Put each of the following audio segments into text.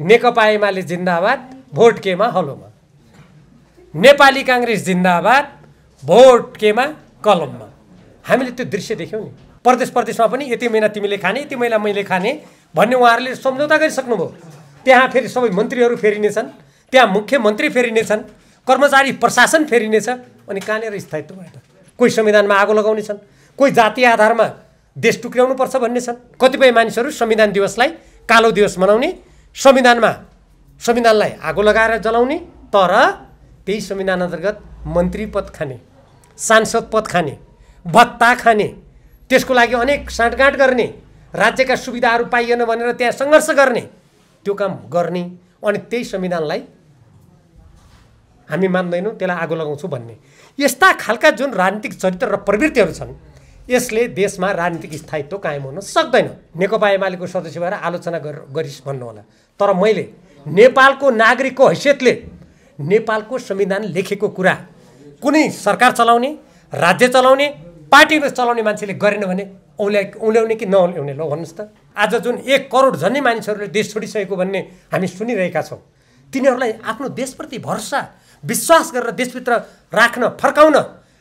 नेकपा एमाले जिन्दाबाद, vote केमा हलोमा। नेपाली कांग्रेस जिन्दाबाद, vote केमा कलममा। हामीले त्यो दृश्य देख्यौँ नि। प्रदेशमा पनि यति महिना तिमीले खाने, यति महिना मैले खाने भन्ने उहाँहरूले सम्झौता गरिसक्नुभयो। त्यहाँ फेरि सबै मन्त्रीहरू फेरिनेछन्, त्यहाँ मुख्यमन्त्री फेरिनेछन्, कर्मचारी प्रशासन फेरिनेछ। अनि कहाँनिर स्थायित्व भयो त? कोही संविधानमा आगो लगाउनेछन्, कोही जातीय आधारमा देश टुक्र्याउनुपर्छ भन्ने छन्। कतिपय मानिसहरू संविधान दिवसलाई कालो दिवस मनाउने, संविधानलाई आगो लगाएर जलाउने, तर त्यही संविधान अन्तर्गत मन्त्री पद खाने, सांसद पद खाने, भत्ता खाने, त्यसको लागि अनेक साँठगाँठ गर्ने, राज्यका सुविधाहरू पाइएन भनेर त्यहाँ सङ्घर्ष गर्ने, त्यो काम गर्ने, अनि त्यही संविधानलाई हामी मान्दैनौँ, त्यसलाई आगो लगाउँछौँ भन्ने यस्ता खालका जुन राजनीतिक चरित्र र प्रवृत्तिहरू छन्, यसले देशमा राजनीतिक स्थायित्व कायम हुन सक्दैन। नेकपा एमालेको सदस्य भएर आलोचना गरिस् भन्नुहोला, तर मैले नेपालको नागरिकको हैसियतले नेपालको संविधान लेखेको कुरा कुनै सरकार चलाउने, राज्य चलाउने, पार्टीमा चलाउने मान्छेले गरेन भने औल्याउने कि नऔल्याउने? ल भन्नुहोस् त। आज जुन 1 करोड झन्नै मानिसहरूले देश छोडिसकेको भन्ने हामी सुनिरहेका छौँ, तिनीहरूलाई आफ्नो देशप्रति भरोसा विश्वास गरेर देशभित्र राख्न, फर्काउन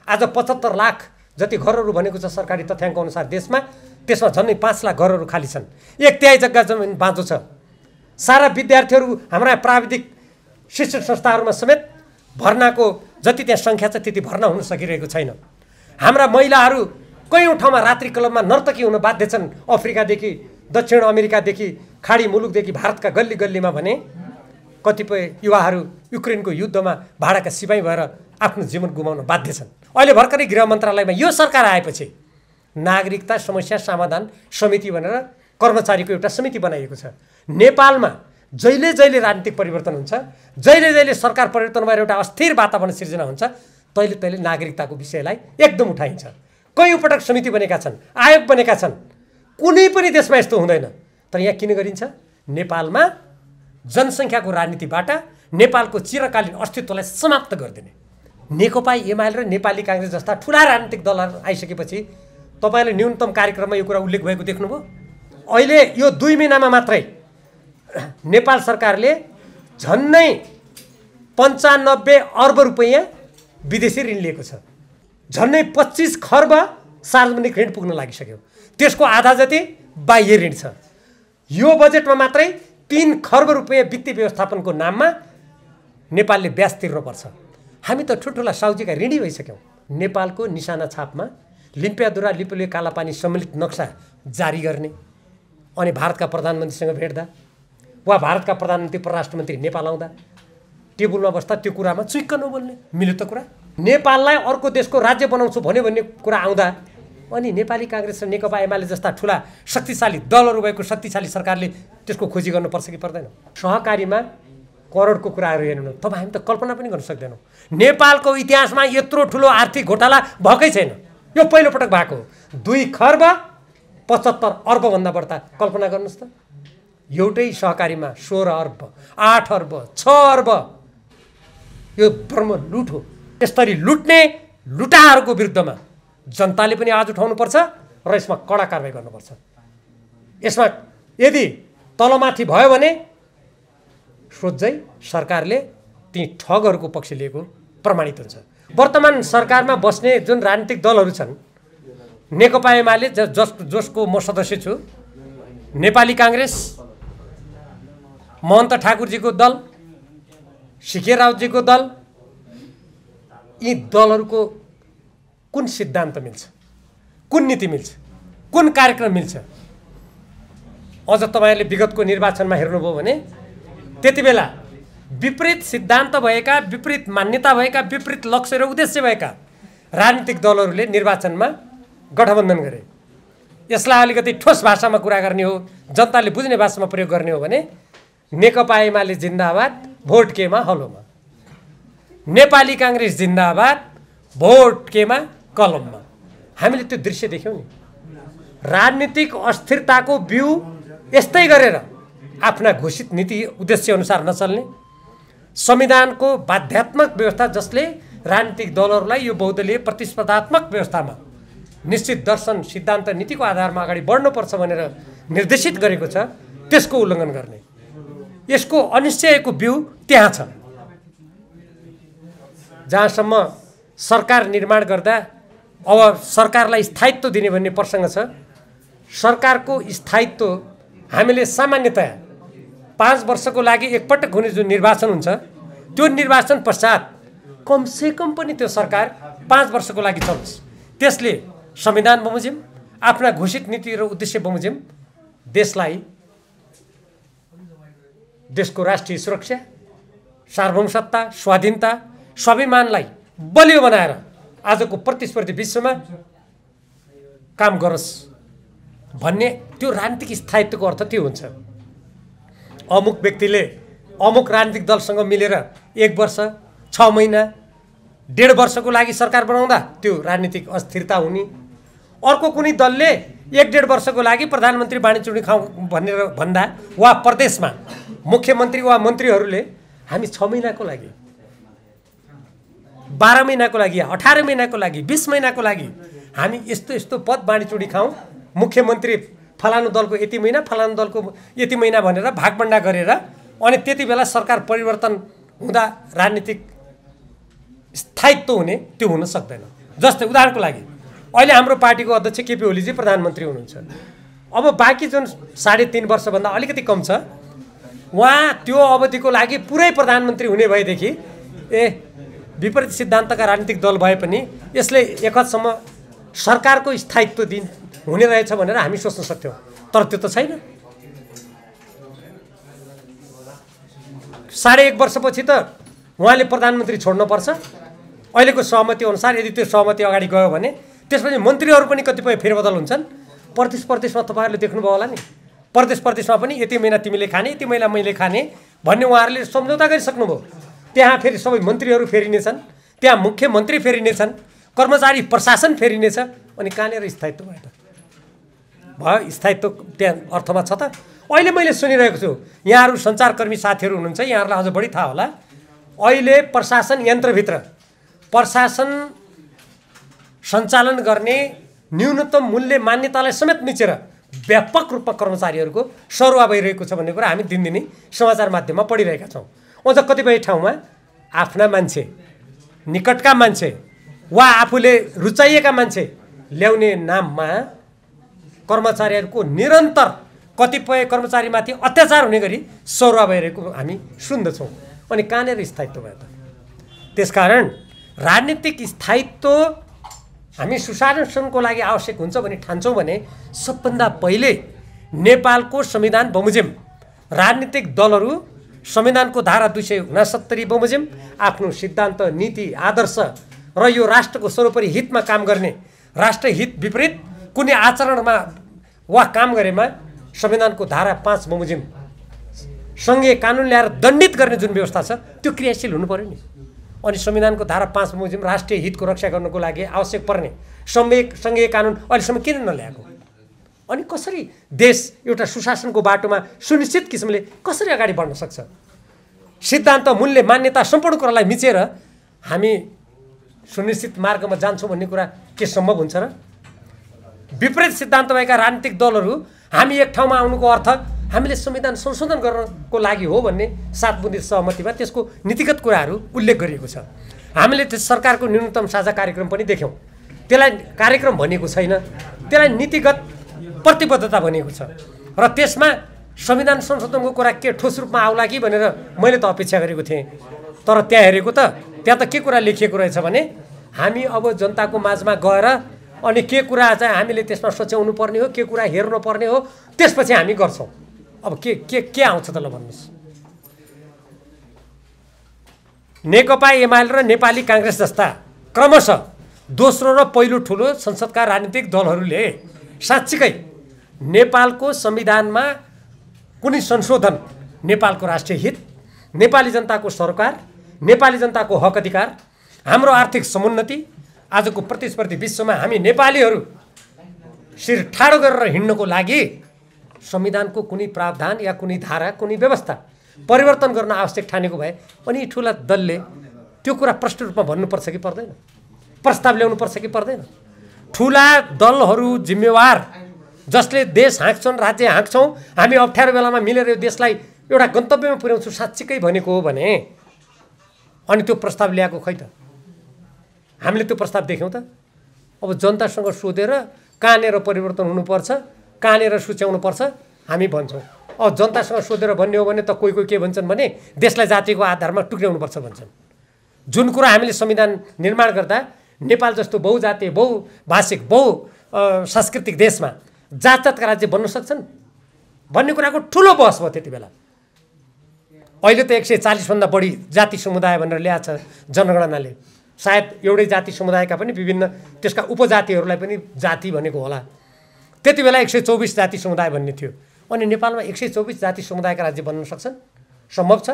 आज 75 लाख जति घरहरू भनेको छ सरकारी तथ्याङ्क अनुसार देशमा, त्यसमा झन्नै 5 लाख घरहरू खाली छन्, 1/3 जग्गा जमिन बाँझो छ। सारा विद्यार्थीहरू हाम्रा प्राविधिक शिक्षण संस्थाहरूमा समेत भर्नाको जति त्यहाँ सङ्ख्या छ त्यति भर्ना हुन सकिरहेको छैन। हाम्रा महिलाहरू कयौँ ठाउँमा रात्रि क्लबमा नर्तकी हुन बाध्य छन्। अफ्रिकादेखि, दक्षिण अमेरिकादेखि, खाडी मुलुकदेखि भारतका गल्ली गल्लीमा भने कतिपय युवाहरू युक्रेनको युद्धमा भाडाका सिपाही भएर आफ्नो जीवन गुमाउन बाध्य छन्। अहिले भर्खरै गृह मन्त्रालयमा यो सरकार आएपछि नागरिकता समस्या समाधान समिति भनेर कर्मचारीको एउटा समिति बनाइएको छ। नेपालमा जहिले जहिले राजनीतिक परिवर्तन हुन्छ, जहिले जहिले सरकार परिवर्तन भएर एउटा अस्थिर वातावरण सिर्जना हुन्छ, तहिले तहिले नागरिकताको विषयलाई एकदम उठाइन्छ। कयौँ पटक समिति बनेका छन्, आयोग बनेका छन्, कुनै पनि देशमा यस्तो हुँदैन। तर यहाँ किन गरिन्छ? नेपालमा जनसङ्ख्याको राजनीतिबाट नेपालको चिरकालीन अस्तित्वलाई समाप्त गरिदिने। नेकपा एमाले र नेपाली काङ्ग्रेस जस्ता ठुला राजनीतिक दलहरू आइसकेपछि तपाईँले न्यूनतम कार्यक्रममा यो कुरा उल्लेख भएको देख्नुभयो। अहिले यो 2 महिनामा मात्रै नेपाल सरकारले झन्नै 95 अर्ब रुपैयाँ विदेशी ऋण लिएको छ। झन्नै 25 खर्ब सार्वजनिक ऋण पुग्न लागिसक्यो। त्यसको आधा जति बाह्य ऋण छ। यो बजेटमा मात्रै 3 खर्ब रुपैयाँ वित्तीय व्यवस्थापनको नाममा नेपालले ब्याज तिर्नुपर्छ। हामी त ठुल्ठुला साउजीका ऋणी भइसक्यौँ। नेपालको निशाना छापमा लिम्पियादुरा लिपुले कालापानी सम्मिलित नक्सा जारी गर्ने, अनि भारतका प्रधानमन्त्रीसँग भेट्दा वा भारतका प्रधानमन्त्री परराष्ट्र मन्त्री नेपाल आउँदा टेबलमा बस्दा त्यो कुरामा चुइक्क नबोल्ने, मिल्यो त कुरा? नेपाललाई अर्को देशको राज्य बनाउँछु भन्ने कुरा आउँदा अनि नेपाली काङ्ग्रेस र नेकपा एमाले जस्ता ठुला शक्तिशाली दलहरू भएको शक्तिशाली सरकारले त्यसको खोजी गर्नुपर्छ कि पर्दैन? सहकारीमा करोडको कुराहरू हेर्नु, तपाईँ हामी त कल्पना पनि गर्न सक्दैनौँ। नेपालको इतिहासमा यत्रो ठुलो आर्थिक घोटाला भएकै छैन। यो पहिलोपटक भएको। 2 खर्ब 75 अर्बभन्दा बढ्ता। कल्पना गर्नुहोस् त। एउटै सहकारीमा 16 अर्ब, 8 अर्ब, 6 अर्ब। यो ब्रह्म लुट हो। यसरी लुट्ने लुटाहरूको विरुद्धमा जनताले पनि आवाज उठाउनुपर्छ र यसमा कडा कारबाही गर्नुपर्छ। यसमा यदि तलमाथि भयो भने सोझै सरकारले ती ठगहरूको पक्ष लिएको प्रमाणित हुन्छ। वर्तमान सरकारमा बस्ने जुन राजनीतिक दलहरू छन्, नेकपा एमाले जसको म सदस्य छु, नेपाली काङ्ग्रेस, महन्त ठाकुरजीको दल, सिके राउतजीको दल, यी दलहरूको कुन सिद्धान्त मिल्छ, कुन नीति मिल्छ, कुन कार्यक्रम मिल्छ? अझ तपाईँहरूले विगतको निर्वाचनमा हेर्नुभयो भने त्यति बेला विपरीत सिद्धान्त भएका, विपरीत मान्यता भएका, विपरीत लक्ष्य र उद्देश्य भएका राजनीतिक दलहरूले निर्वाचनमा गठबन्धन गरे। यसलाई अलिकति ठोस भाषामा कुरा गर्ने हो, जनताले बुझ्ने भाषामा प्रयोग गर्ने हो भने नेकपा एमाले जिन्दाबाद, भोट केमा हलोमा। नेपाली काङ्ग्रेस जिन्दाबाद, भोट केमा कलममा। हामीले त्यो दृश्य देख्यौँ नि। राजनीतिक अस्थिरताको बिउ यस्तै गरेर आफ्ना घोषित नीति उद्देश्य अनुसार नचल्ने, संविधानको बाध्यात्मक व्यवस्था जसले राजनीतिक दलहरूलाई यो बहुदलीय प्रतिस्पर्धात्मक व्यवस्थामा निश्चित दर्शन, सिद्धान्त, नीतिको आधारमा अगाडि बढ्नुपर्छ भनेर निर्देशित गरेको छ, त्यसको उल्लङ्घन गर्ने। यसको अनिश्चयको बिउ त्यहाँ छ। जहाँसम्म सरकार निर्माण गर्दा अब सरकारलाई स्थायित्व दिने भन्ने प्रसङ्ग छ। सरकारको स्थायित्व हामीले सामान्यतया 5 वर्षको लागि एकपटक हुने जुन निर्वाचन हुन्छ, त्यो निर्वाचन पश्चात कमसेकम पनि त्यो सरकार 5 वर्षको लागि चलोस्। त्यसले संविधान बमोजिम, आफ्ना घोषित नीति र उद्देश्य बमोजिम देशलाई, देशको राष्ट्रिय सुरक्षा, सार्वभौमसत्ता, स्वाधीनता, स्वाभिमानलाई बलियो बनाएर आजको प्रतिस्पर्धी विश्वमा काम गरोस् भन्ने त्यो राजनीतिक स्थायित्वको अर्थ त्यो हुन्छ। अमुक व्यक्तिले अमुक राजनीतिक दलसँग मिलेर 1 वर्ष, 6 महिना, 1.5 वर्षको लागि सरकार बनाउँदा त्यो राजनीतिक अस्थिरता हुने। अर्को कुनै दलले 1.5 वर्षको लागि प्रधानमन्त्री बाँडीचुँडी खाउँ भनेर भन्दा, वा प्रदेशमा मुख्यमन्त्री वा मन्त्रीहरूले हामी 6 महिनाको लागि, 12 महिनाको लागि, 18 महिनाको लागि, 20 महिनाको लागि हामी यस्तो यस्तो पद बाँडीचुँडी खाउँ, मुख्यमन्त्री फलानु दलको यति महिना, फलानु दलको यति महिना भनेर भागबन्डा गरेर, अनि त्यति बेला सरकार परिवर्तन हुँदा राजनीतिक स्थायित्व हुने त्यो हुन सक्दैन। जस्तै उदाहरणको लागि अहिले हाम्रो पार्टीको अध्यक्ष केपी ओलीजी प्रधानमन्त्री हुनुहुन्छ। अब बाँकी जुन 3.5 वर्षभन्दा अलिकति कम छ, उहाँ त्यो अवधिको लागि पुरै प्रधानमन्त्री हुने भएदेखि विपरीत सिद्धान्तका राजनीतिक दल भए पनि यसले एक हदसम्म सरकारको स्थायित्व हुने रहेछ भनेर हामी सोच्न सक्थ्यौँ, तर त्यो त छैन। 1.5 वर्षपछि त उहाँले प्रधानमन्त्री छोड्नुपर्छ। अहिलेको सहमति अनुसार यदि त्यो सहमति अगाडि गयो भने त्यसपछि मन्त्रीहरू पनि कतिपय फेरबदल हुन्छन्। प्रदेशमा तपाईँहरूले देख्नुभयो होला नि, प्रदेशमा पनि यति महिना तिमीले खाने, यति महिना मैले खाने भन्ने उहाँहरूले सम्झौता गरिसक्नुभयो। त्यहाँ फेरि सबै मन्त्रीहरू फेरिनेछन्, त्यहाँ मुख्यमन्त्री फेरिनेछन्, कर्मचारी प्रशासन फेरिनेछ। अनि कहाँनिर स्थायित्व भयो? स्थायित्व त्यहाँ अर्थमा छ त? अहिले मैले सुनिरहेको छु, यहाँहरू सञ्चारकर्मी साथीहरू हुनुहुन्छ, यहाँहरूलाई अझ बढी थाहा होला, अहिले प्रशासन यन्त्रभित्र प्रशासन सञ्चालन गर्ने न्यूनतम मूल्य मान्यतालाई समेत मिचेर व्यापक रूपमा कर्मचारीहरूको सरुवा भइरहेको छ भन्ने कुरा हामी दिनदिनै समाचार माध्यममा पढिरहेका छौँ। अझ कतिपय ठाउँमा आफ्ना मान्छे, निकटका मान्छे वा आफूले रुचाइएका मान्छे ल्याउने नाममा कर्मचारीहरूको निरन्तर कतिपय कर्मचारीमाथि अत्याचार हुने गरी सरुवा भइरहेको हामी सुन्दछौँ। अनि कहाँनिर स्थायित्व भयो त? त्यसकारण राजनीतिक स्थायित्व हामी सुशासनको लागि आवश्यक हुन्छ भने ठान्छौँ भने सबभन्दा पहिले नेपालको संविधान बमोजिम राजनीतिक दलहरू संविधानको धारा 269 बमोजिम आफ्नो सिद्धान्त, नीति, आदर्श र यो राष्ट्रको सर्वोपरि हितमा काम गर्ने, राष्ट्र हित विपरीत कुनै आचरणमा वा काम गरेमा संविधानको धारा 5 बमोजिम सङ्घीय कानुन ल्याएर दण्डित गर्ने जुन व्यवस्था छ त्यो क्रियाशील हुनु पर्यो नि। अनि संविधानको धारा 5 बमोजिम राष्ट्रिय हितको रक्षा गर्नको लागि आवश्यक पर्ने सङ्घीय कानुन अहिलेसम्म किन नल्याएको? अनि कसरी देश एउटा सुशासनको बाटोमा सुनिश्चित किसिमले कसरी अगाडि बढ्न सक्छ? सिद्धान्त, मूल्य, मान्यता सम्पूर्ण कुरालाई मिचेर हामी सुनिश्चित मार्गमा जान्छौँ भन्ने कुरा के सम्भव हुन्छ र? विपरीत सिद्धान्त भएका राजनीतिक दलहरू हामी एक ठाउँमा आउनुको अर्थ हामीले संविधान संशोधन गर्नको लागि हो भन्ने 7 बुँदे सहमतिमा त्यसको नीतिगत कुराहरू उल्लेख गरिएको छ। हामीले त्यस सरकारको न्यूनतम साझा कार्यक्रम पनि देख्यौँ। त्यसलाई कार्यक्रम भनिएको छैन, त्यसलाई नीतिगत प्रतिबद्धता भनिएको छ। र त्यसमा संविधान संशोधनको कुरा के ठोस रूपमा आउला कि भनेर मैले त अपेक्षा गरेको थिएँ। तर त्यहाँ हेरेको त त्यहाँ त के कुरा लेखिएको रहेछ भने हामी अब जनताको माझमा गएर अनि के कुरा चाहिँ हामीले त्यसमा सोच्याउनु पर्ने हो, के कुरा हेर्नु पर्ने हो, त्यसपछि हामी गर्छौँ। अब के आउँछ त ल भन्नुहोस्? नेकपा एमाले र नेपाली काङ्ग्रेस जस्ता क्रमशः दोस्रो र पहिलो ठुलो संसदका राजनीतिक दलहरूले साँच्चीकै नेपालको संविधानमा कुनै संशोधन नेपालको राष्ट्रिय हित, नेपाली जनताको सरकार, नेपाली जनताको हक अधिकार, हाम्रो आर्थिक समुन्नति, आजको प्रतिस्पर्धी विश्वमा हामी नेपालीहरू शिर ठाडो गरेर हिँड्नको लागि संविधानको कुनै प्रावधान या कुनै धारा, कुनै व्यवस्था परिवर्तन गर्न आवश्यक ठानेको भए अनि ठुला दलले त्यो कुरा प्रष्ट रूपमा भन्नुपर्छ कि पर्दैन? प्रस्ताव ल्याउनुपर्छ कि पर्दैन? ठुला दलहरू जिम्मेवार, जसले देश हाँक्छन्, राज्य हाँक्छौँ, हामी अप्ठ्यारो बेलामा मिलेर यो देशलाई एउटा गन्तव्यमा पुर्याउँछु साँच्चीकै भनेको हो भने अनि त्यो प्रस्ताव ल्याएको खै त? हामीले त्यो प्रस्ताव देख्यौँ त? अब जनतासँग सोधेर कहाँनिर परिवर्तन हुनुपर्छ, कहाँनिर सुच्याउनुपर्छ हामी भन्छौँ। अब जनतासँग सोधेर भन्ने हो भने त कोही कोही के भन्छन् भने देशलाई जातिको आधारमा टुक्र्याउनुपर्छ भन्छन्। जुन कुरा हामीले संविधान निर्माण गर्दा नेपाल जस्तो बहुजातीय बहुभाषिक सांस्कृतिक देशमा जातका राज्य बन्न सक्छन् भन्ने कुराको ठुलो बहस भयो त्यति बेला। अहिले त 140 भन्दा बढी जाति समुदाय भनेर ल्याएको छ जनगणनाले। सायद एउटै जाति समुदायका पनि विभिन्न त्यसका उपजातिहरूलाई पनि जाति भनेको होला। त्यति बेला 124 जाति समुदाय भन्ने थियो। अनि नेपालमा 124 जाति समुदायका राज्य बन्न सक्छन्? सम्भव छ?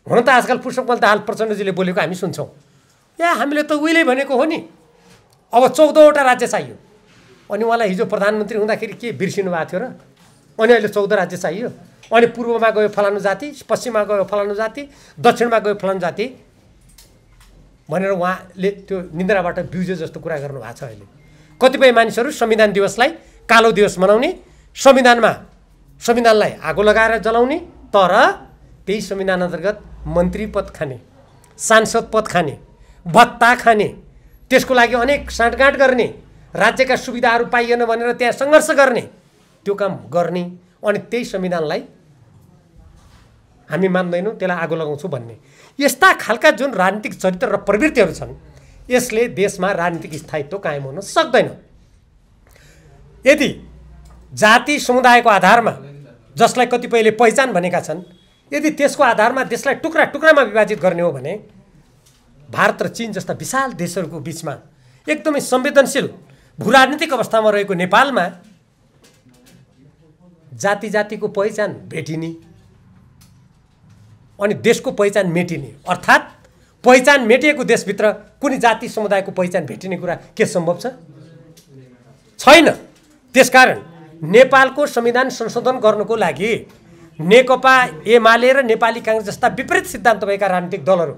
हुन त आजकल पुष्पकमल दाहाल प्रचण्डजीले बोलेको हामी सुन्छौँ। हामीले त उहिले भनेको हो नि, अब 14वटा राज्य चाहियो। अनि उहाँलाई हिजो प्रधानमन्त्री हुँदाखेरि के बिर्सिनु भएको थियो र? अनि अहिले 14 राज्य चाहियो। अनि पूर्वमा गयो फलानु जाति, पश्चिममा गयो फलानु जाति, दक्षिणमा गयो फलानु जाति भनेर उहाँले त्यो निन्द्राबाट बिउजे जस्तो कुरा गर्नुभएको छ। अहिले कतिपय मानिसहरू संविधान दिवसलाई कालो दिवस मनाउने, संविधानलाई आगो लगाएर जलाउने, तर त्यही संविधान अन्तर्गत मन्त्री पद खाने, सांसद पद खाने, भत्ता खाने, त्यसको लागि अनेक साँठगाँठ गर्ने, राज्यका सुविधाहरू पाइएन भनेर त्यहाँ सङ्घर्ष गर्ने, त्यो काम गर्ने, अनि त्यही संविधानलाई हामी मान्दैनौँ, त्यसलाई आगो लगाउँछौँ भन्ने यस्ता खालका जुन राजनीतिक चरित्र र प्रवृत्तिहरू छन्, यसले देशमा राजनीतिक स्थायित्व कायम हुन सक्दैन। यदि जाति समुदायको आधारमा जसलाई कतिपयले पहिचान भनेका छन्, यदि त्यसको आधारमा देशलाई टुक्रा टुक्रामा विभाजित गर्ने हो भने भारत र चीन जस्ता विशाल देशहरूको बिचमा एकदमै संवेदनशील भूराजनीतिक अवस्थामा रहेको नेपालमा जाति जातिको पहिचान भेटिने अनि देशको पहिचान मेटिने, अर्थात् पहिचान मेटिएको देशभित्र कुनै जाति समुदायको पहिचान भेटिने कुरा के सम्भव छ? छैन। त्यसकारण नेपालको संविधान संशोधन गर्नको लागि नेकपा एमाले र नेपाली काङ्ग्रेस जस्ता विपरीत सिद्धान्त भएका राजनीतिक दलहरू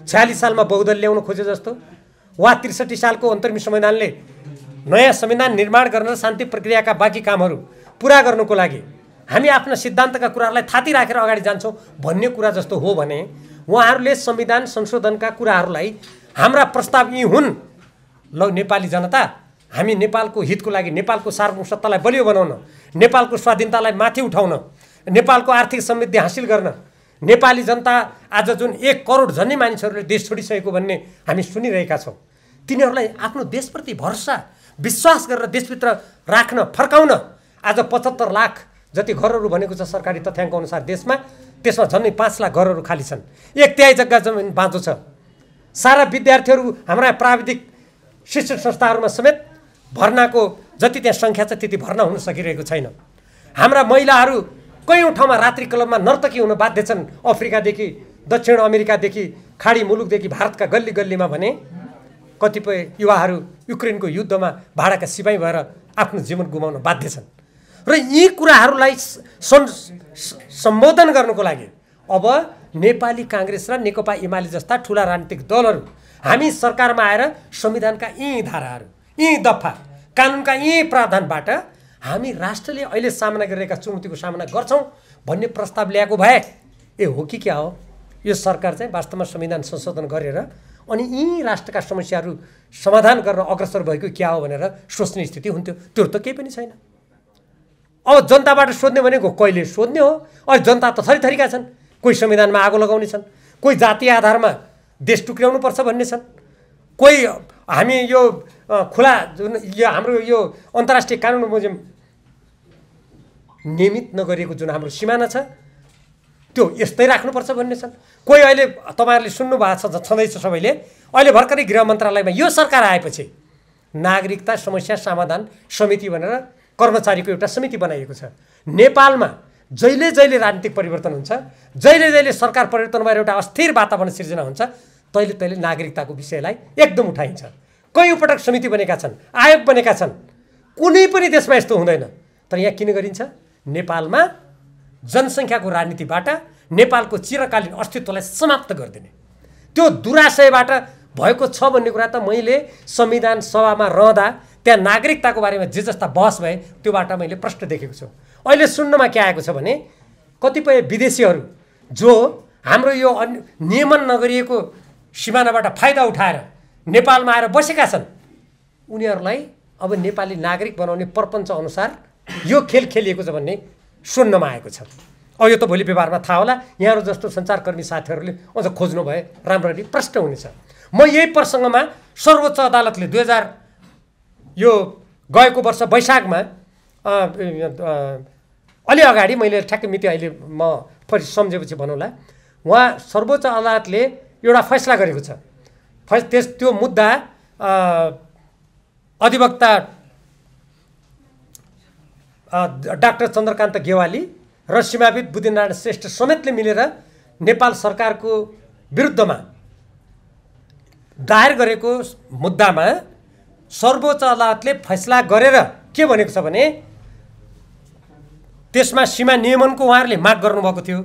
46 सालमा बहुदल ल्याउन खोजे जस्तो वा 63 सालको अन्तरिम संविधानले नयाँ संविधान निर्माण गर्न र शान्ति प्रक्रियाका बाँकी कामहरू पुरा गर्नको लागि हामी आफ्ना सिद्धान्तका कुराहरूलाई थाती राखेर अगाडि जान्छौँ भन्ने कुरा जस्तो हो भने उहाँहरूले संविधान संशोधनका कुराहरूलाई हाम्रा प्रस्ताव यी हुन्, ल नेपाली जनता हामी नेपालको हितको लागि, नेपालको सार्वभौमसत्तालाई बलियो बनाउन, नेपालको स्वाधीनतालाई माथि उठाउन, नेपालको आर्थिक समृद्धि हासिल गर्न, नेपाली जनता आज जुन 1 करोड झन्नै मानिसहरूले देश छोडिसकेको भन्ने हामी सुनिरहेका छौँ, तिनीहरूलाई आफ्नो देशप्रति भरोसा विश्वास गरेर देशभित्र राख्न फर्काउन आज 75 लाख जति घरहरू भनेको छ सरकारी तथ्याङ्क अनुसार देशमा, त्यसमा झन्नै 5 लाख घरहरू खाली छन्, 1/3 जग्गा जमिन बाँझो छ। सारा विद्यार्थीहरू हाम्रा प्राविधिक शिक्षण संस्थाहरूमा समेत भर्नाको जति त्यहाँ सङ्ख्या छ त्यति भर्ना हुन सकिरहेको छैन। हाम्रा महिलाहरू कयौँ ठाउँमा रात्रि क्लबमा नर्तकी हुन बाध्य छन्, अफ्रिकादेखि दक्षिण अमेरिकादेखि खाडी मुलुकदेखि भारतका गल्ली गल्लीमा भने कतिपय युवाहरू युक्रेनको युद्धमा भाडाका सिपाही भएर आफ्नो जीवन गुमाउन बाध्य छन्। र यी कुराहरूलाई सम्बोधन गर्नको लागि अब नेपाली काङ्ग्रेस र नेकपा एमाले जस्ता ठुला राजनीतिक दलहरू हामी सरकारमा आएर संविधानका यी धाराहरू, यी दफा, कानुनका यी प्रावधानबाट हामी राष्ट्रले अहिले सामना गरिरहेका चुनौतीको सामना गर्छौँ भन्ने प्रस्ताव ल्याएको भए हो कि क्या हो? यो सरकार चाहिँ वास्तवमा संविधान संशोधन गरेर अनि यी राष्ट्रका समस्याहरू समाधान गर्न अग्रसर भएको क्या हो भनेर सोच्ने स्थिति हुन्थ्यो। त्यो त केही पनि छैन। अब जनताबाट सोध्ने भनेको कहिले सोध्ने हो? अहिले जनता त थरीथरीका छन्, कोही संविधानमा आगो लगाउने छन्, कोही जातीय आधारमा देश टुक्र्याउनु पर्छ भन्ने छन्, कोही हामी यो खुला जुन यो हाम्रो यो अन्तर्राष्ट्रिय कानुन बमोजिम नियमित नगरिएको जुन हाम्रो सिमाना छ त्यो यस्तै राख्नुपर्छ भन्ने छन्। कोही अहिले तपाईँहरूले सुन्नुभएको छ छँदैछ सबैले, अहिले भर्खरै गृह मन्त्रालयमा यो सरकार आएपछि नागरिकता समस्या समाधान समिति भनेर कर्मचारीको एउटा समिति बनाइएको छ। नेपालमा जहिले जहिले राजनीतिक परिवर्तन हुन्छ, जहिले जहिले सरकार परिवर्तन भएर एउटा अस्थिर वातावरण सिर्जना हुन्छ, तैले तैले नागरिकताको विषयलाई एकदम उठाइन्छ। कयौँ पटक समिति बनेका छन्, आयोग बनेका छन्, कुनै पनि देशमा यस्तो हुँदैन। तर यहाँ किन गरिन्छ? नेपालमा जनसङ्ख्याको राजनीतिबाट नेपालको चिरकालीन अस्तित्वलाई समाप्त गरिदिने त्यो दुराशयबाट भएको छ भन्ने कुरा त मैले संविधान सभामा रहँदा त्यहाँ नागरिकताको बारेमा जे जस्ता बहस भए त्योबाट मैले प्रश्न देखेको छु। अहिले सुन्नमा के आएको छ भने कतिपय विदेशीहरू जो हाम्रो यो नियमन नगरिएको सिमानाबाट फाइदा उठाएर नेपालमा आएर बसेका छन्, उनीहरूलाई अब नेपाली नागरिक बनाउने प्रपञ्च अनुसार यो खेल खेलिएको छ भन्ने सुन्नमा आएको छ। अब यो त भोलि व्यवहारमा थाहा होला। यहाँहरू जस्तो सञ्चारकर्मी साथीहरूले अझ खोज्नु भए राम्ररी प्रश्न हुनेछ। म यही प्रसङ्गमा सर्वोच्च अदालतले यो गएको वर्ष वैशाखमा अलि अगाडि, मैले ठ्याक्कै मिति अहिले म फेरि सम्झेपछि भनौँला, उहाँ सर्वोच्च अदालतले एउटा फैसला गरेको छ। त्यो मुद्दा अधिवक्ता डाक्टर चन्द्रकान्त गेवाली र सीमाविद बुद्धिनारायण श्रेष्ठ समेतले मिलेर नेपाल सरकारको विरुद्धमा दायर गरेको मुद्दामा सर्वोच्च अदालतले फैसला गरेर के भनेको छ भने, त्यसमा सीमा नियमनको उहाँहरूले माग गर्नुभएको थियो।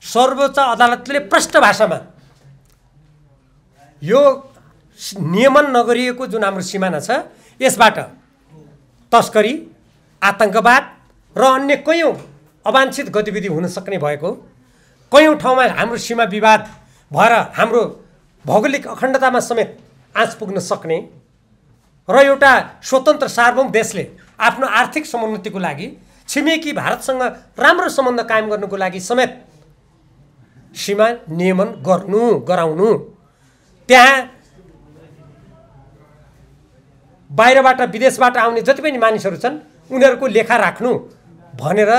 सर्वोच्च अदालतले प्रष्ट भाषामा यो नियमन नगरिएको जुन हाम्रो सिमाना छ, यसबाट तस्करी, आतंकवाद र अन्य कयौँ अवांछित गतिविधि हुन सक्ने भएको, कयौँ ठाउँमा हाम्रो सीमा विवाद भएर हाम्रो भौगोलिक अखण्डतामा समेत आँच पुग्न सक्ने र एउटा स्वतन्त्र सार्वभौम देशले आफ्नो आर्थिक समुन्नतिको लागि छिमेकी भारतसँग राम्रो सम्बन्ध कायम गर्नुको लागि समेत सीमा नियमन गराउनु, त्यहाँ बाहिरबाट विदेशबाट आउने जति पनि मानिसहरू छन् उनीहरूको लेखा राख्नु भनेर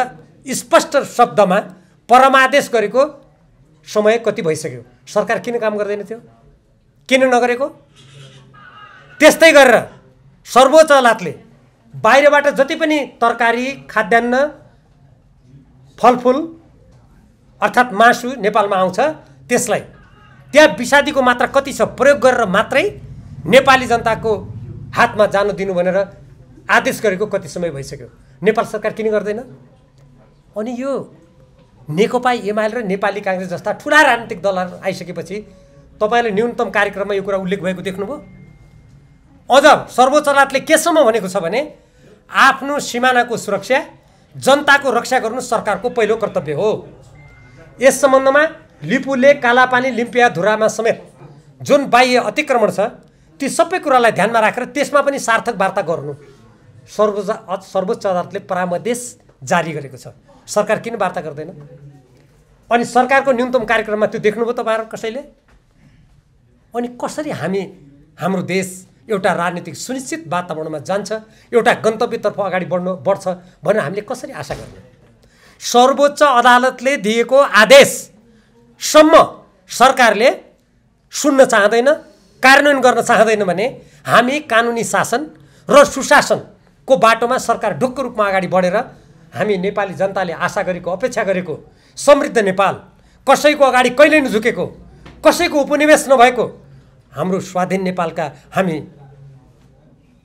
स्पष्ट शब्दमा परमादेश गरेको समय कति भइसक्यो। सरकार किन काम गर्दैन थियो? किन नगरेको? त्यस्तै गरेर सर्वोच्च अदालतले बाहिरबाट जति पनि तरकारी, खाद्यान्न, फलफुल अर्थात् मासु नेपालमा आउँछ, त्यसलाई त्यहाँ विषादीको मात्रा कति छ प्रयोग गरेर मात्रै नेपाली जनताको हातमा जानु दिनु भनेर आदेश गरेको कति समय भइसक्यो। नेपाल सरकार किन गर्दैन? अनि यो नेकपा एमाले र नेपाली काङ्ग्रेस जस्ता ठुला राजनीतिक दलहरू आइसकेपछि तपाईँले न्यूनतम कार्यक्रममा यो कुरा उल्लेख भएको देख्नुभयो? अझ सर्वोच्च अदालतले केसम्म भनेको छ भने, आफ्नो सिमानाको सुरक्षा, जनताको रक्षा गर्नु सरकारको पहिलो कर्तव्य हो। यस सम्बन्धमा लिपुले, कालापानी, लिम्पियाधुरामा समेत जुन बाह्य अतिक्रमण छ, ती सबै कुरालाई ध्यानमा राखेर त्यसमा पनि सार्थक वार्ता गर्नु सर्वोच्च अदालतले परामर्श जारी गरेको छ। सरकार किन वार्ता गर्दैन? अनि सरकारको न्यूनतम कार्यक्रममा त्यो देख्नुभयो तपाईँहरू कसैले? अनि कसरी हाम्रो देश एउटा राजनीतिक सुनिश्चित वातावरणमा जान्छ, एउटा गन्तव्यतर्फ अगाडि बढ्छ भनेर हामीले कसरी आशा गर्ने? सर्वोच्च अदालतले दिएको आदेशसम्म सरकारले सुन्न चाहँदैन, कार्यान्वयन गर्न चाहँदैन भने हामी कानुनी शासन र सुशासनको बाटोमा सरकार ढुक्क रूपमा अगाडि बढेर हामी नेपाली जनताले आशा गरेको, अपेक्षा गरेको समृद्ध नेपाल, कसैको अगाडि कहिल्यै नझुकेको, कसैको उपनिवेश नभएको हाम्रो स्वाधीन नेपालका हामी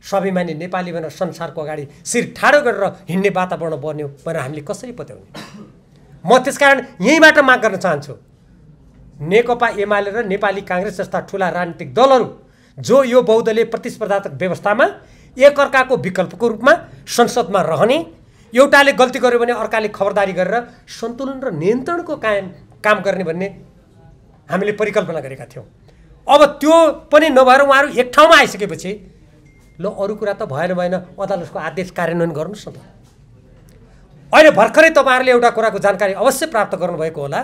स्वाभिमानी नेपाली भनेर संसारको अगाडि शिर ठाडो गरेर हिँड्ने वातावरण बन्यो भनेर हामीले कसरी पत्याउने? म त्यसकारण यहीँबाट माग गर्न चाहन्छु, नेकपा एमाले र नेपाली काङ्ग्रेस जस्ता ठुला राजनीतिक दलहरू जो यो बहुदलीय प्रतिस्पर्धात्मक व्यवस्थामा एकअर्काको विकल्पको रूपमा संसदमा रहने, एउटाले गल्ती गर्यो भने अर्काले खबरदारी गरेर सन्तुलन र नियन्त्रणको काम गर्ने भन्ने हामीले परिकल्पना गरेका थियौँ। अब त्यो पनि नभएर उहाँहरू एक ठाउँमा आइसकेपछि ल अरू कुरा त भएन, अदालतको आदेश कार्यान्वयन गर्नुहोस् न त। अहिले भर्खरै तपाईँहरूले एउटा कुराको जानकारी अवश्य प्राप्त गर्नुभएको होला।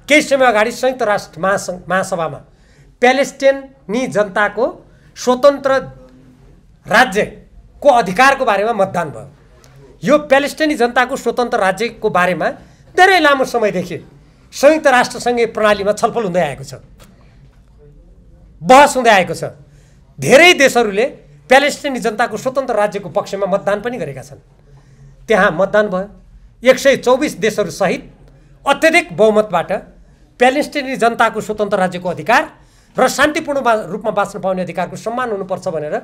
केही समय अगाडि संयुक्त राष्ट्र महासभामा प्यालेस्टाइनी जनताको स्वतन्त्र राज्यको अधिकारको बारेमा मतदान भयो। यो प्यालेस्टाइनी जनताको स्वतन्त्र राज्यको बारेमा धेरै लामो समयदेखि संयुक्त राष्ट्रसङ्घीय प्रणालीमा छलफल हुँदै आएको छ, बहस हुँदै आएको छ। धेरै देशहरूले प्यालेस्टाइनी जनताको स्वतन्त्र राज्यको पक्षमा मतदान पनि गरेका छन्। त्यहाँ मतदान भयो। 124 देशहरू सहित अत्यधिक बहुमतबाट प्यालेस्टाइनी जनताको स्वतन्त्र राज्यको अधिकार र शान्तिपूर्ण रूपमा बाँच्न पाउने अधिकारको सम्मान हुनुपर्छ भनेर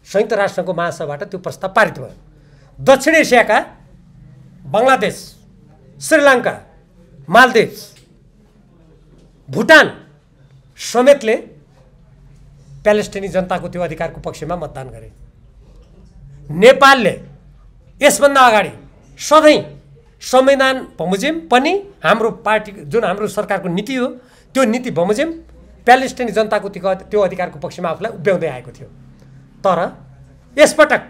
संयुक्त राष्ट्रको महासभाबाट त्यो प्रस्ताव पारित भयो। दक्षिण एसियाका बङ्गलादेश, श्रीलङ्का, मालदिभ्स, भुटान समेतले प्यालेस्टाइनी जनताको त्यो अधिकारको पक्षमा मतदान गरे। नेपालले यसभन्दा अगाडि सधैँ संविधान बमोजिम पनि हाम्रो पार्टी जुन हाम्रो सरकारको नीति हो त्यो नीति बमोजिम प्यालेस्टाइनी जनताको त्यो अधिकारको पक्षमा आफूलाई उभ्याउँदै आएको थियो। तर यसपटक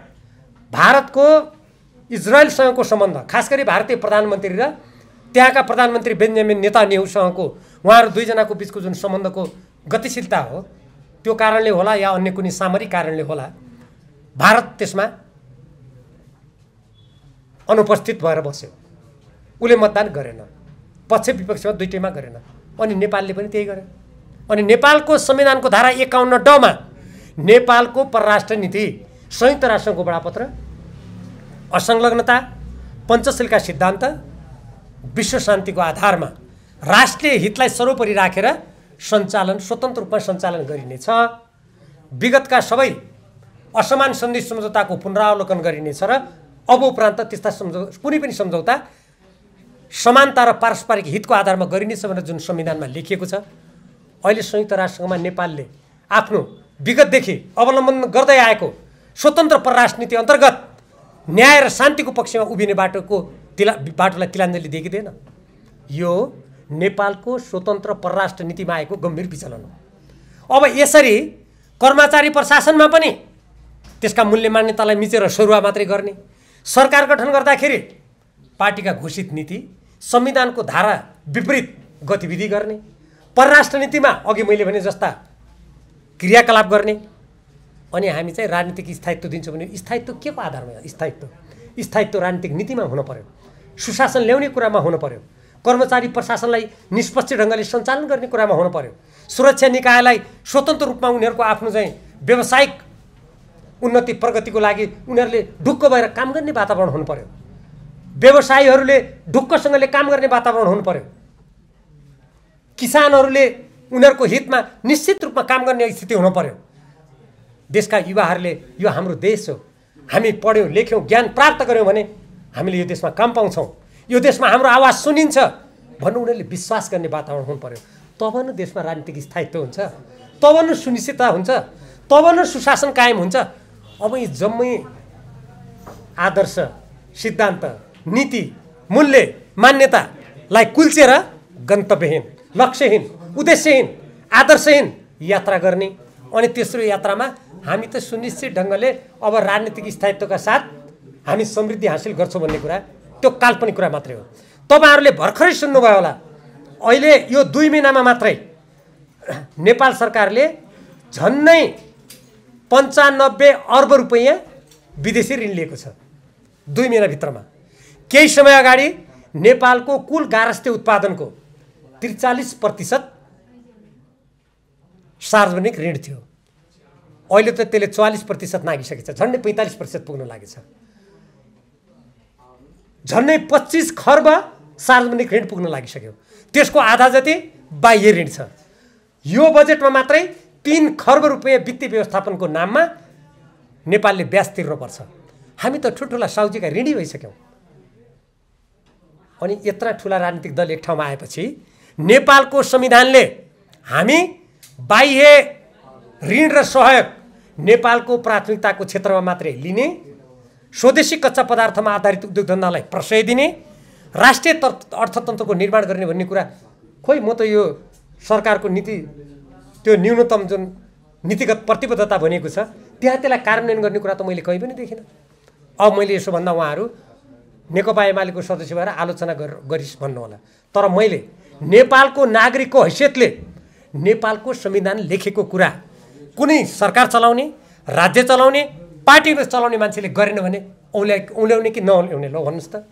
भारतको इजरायलसँगको सम्बन्ध, खास गरी भारतीय प्रधानमन्त्री र त्यहाँका प्रधानमन्त्री बेन्जामिन नेतान्याहुसँगको उहाँहरू दुईजनाको बिचको जुन सम्बन्धको गतिशीलता हो त्यो कारणले होला या अन्य कुनै सामरिक कारणले होला, भारत त्यसमा अनुपस्थित भएर बस्यो। उसले मतदान गरेन, पक्ष विपक्षमा दुईटैमा गरेन। अनि नेपालले पनि त्यही गर्यो। अनि नेपालको संविधानको धारा 51 मा नेपालको परराष्ट्र नीति, संयुक्त राष्ट्रको बडापत्र, असंलग्नता, पञ्चशीलका सिद्धान्त, विश्व शान्तिको आधारमा राष्ट्रिय हितलाई सर्वोपरि राखेर सञ्चालन, स्वतन्त्र रूपमा सञ्चालन गरिनेछ। विगतका सबै असमान सन्धि सम्झौताको पुनरावलोकन गरिनेछ र अब उपरान्त त्यस्ता कुनै पनि सम्झौता समानता र पारस्परिक हितको आधारमा गरिनेछ भनेर जुन संविधानमा लेखिएको छ, अहिले संयुक्त राष्ट्रसङ्घमा नेपालले आफ्नो विगतदेखि अवलम्बन गर्दै आएको स्वतन्त्र परराष्ट्र नीति अन्तर्गत न्याय र शान्तिको पक्षमा उभिने बाटोलाई तिलाञ्जली दिएकी थिएन। यो नेपालको स्वतन्त्र परराष्ट्र नीतिमा आएको गम्भीर विचलन हो। अब यसरी कर्मचारी प्रशासनमा पनि त्यसका मूल्य मान्यतालाई मिचेर सरुवा मात्रै गर्ने, सरकार गठन गर्दाखेरि पार्टीका घोषित नीति, संविधानको धारा विपरीत गतिविधि गर्ने, परराष्ट्र नीतिमा अघि मैले भने जस्ता क्रियाकलाप गर्ने। अनि हामी चाहिँ राजनीतिक स्थायित्व दिन्छौँ भने स्थायित्व के को आधारमा? स्थायित्व राजनीतिक नीतिमा हुनु पर्यो, सुशासन ल्याउने कुरामा हुनु पर्यो, कर्मचारी प्रशासनलाई निष्पक्ष ढङ्गले सञ्चालन गर्ने कुरामा हुनु पर्यो, सुरक्षा निकायलाई स्वतन्त्र रूपमा उनीहरूको आफ्नो चाहिँ व्यावसायिक उन्नति प्रगतिको लागि उनीहरूले ढुक्क भएर काम गर्ने वातावरण हुनु पर्यो, व्यवसायीहरूले ढुक्कसँगले काम गर्ने वातावरण हुनु पर्यो, किसानहरूले उनीहरूको हितमा निश्चित रूपमा काम गर्ने स्थिति हुनु पर्यो। देशका युवाहरूले यो हाम्रो देश हो, हामी पढ्यौँ लेख्यौँ ज्ञान प्राप्त गऱ्यौँ भने हामीले यो देशमा काम पाउँछौँ, यो देशमा हाम्रो आवाज सुनिन्छ भन्नु उनीहरूले विश्वास गर्ने वातावरण हुनु पर्यो। तब न देशमा राजनीतिक स्थायित्व हुन्छ, तब न सुनिश्चितता हुन्छ, तब न सुशासन कायम हुन्छ। अब यी जम्मै आदर्श, सिद्धान्त, नीति, मूल्य, मान्यतालाई कुल्चेर गन्तव्यहीन, लक्ष्यहीन, उद्देश्यहीन, आदर्शहीन यात्रा गर्ने। अनि तेस्रो यात्रामा हामी त सुनिश्चित ढङ्गले अब राजनीतिक स्थायित्वका साथ हामी समृद्धि हासिल गर्छौँ भन्ने कुरा त्यो काल्पनिक कुरा मात्रै हो। तपाईँहरूले भर्खरै सुन्नुभयो होला, अहिले यो 2 महिनामा मात्रै नेपाल सरकारले झन्नै 95 अर्ब रुपैयाँ विदेशी ऋण लिएको छ 2 महिनाभित्रमा। केही समय अगाडि नेपालको कुल गारस्थे उत्पादनको 43% सार्वजनिक ऋण थियो, अहिले त त्यसले 44% नागिसकेको छ, झन्डै 45% पुग्न लागेछ। झन्डै 25 खर्ब सार्वजनिक ऋण पुग्न लागिसक्यो, त्यसको आधा जति बाह्य ऋण छ। यो बजेटमा मात्रै 3 खर्ब रुपैयाँ वित्तीय व्यवस्थापनको नाममा नेपालले ब्याज तिर्नुपर्छ। हामी त ठुल्ठुला साउजीका ऋणी भइसक्यौँ। अनि यत्रा ठुला राजनीतिक दल एक ठाउँमा आएपछि नेपालको संविधानले हामी बाह्य ऋण र सहयोग नेपालको प्राथमिकताको क्षेत्रमा मात्रै लिने, स्वदेशी कच्चा पदार्थमा आधारित उद्योग धन्दालाई प्रश्रय दिने, राष्ट्रिय अर्थतन्त्रको निर्माण गर्ने भन्ने कुरा, खोइ म त यो सरकारको नीति त्यो न्यूनतम जुन नीतिगत प्रतिबद्धता भनेको छ त्यसलाई कार्यान्वयन गर्ने कुरा त मैले कहीँ पनि देखिनँ। अब मैले यसो भन्दा उहाँहरू नेकपा एमालेको सदस्य भएर आलोचना गरिस् भन्नु होला, तर मैले नेपालको नागरिकको हैसियतले नेपालको संविधान लेखेको कुरा कुनै सरकार चलाउने, राज्य चलाउने, पार्टी चलाउने मान्छेले गरेन भने औल्याउने कि नऔल्याउने? ल भन्नुहोस् त।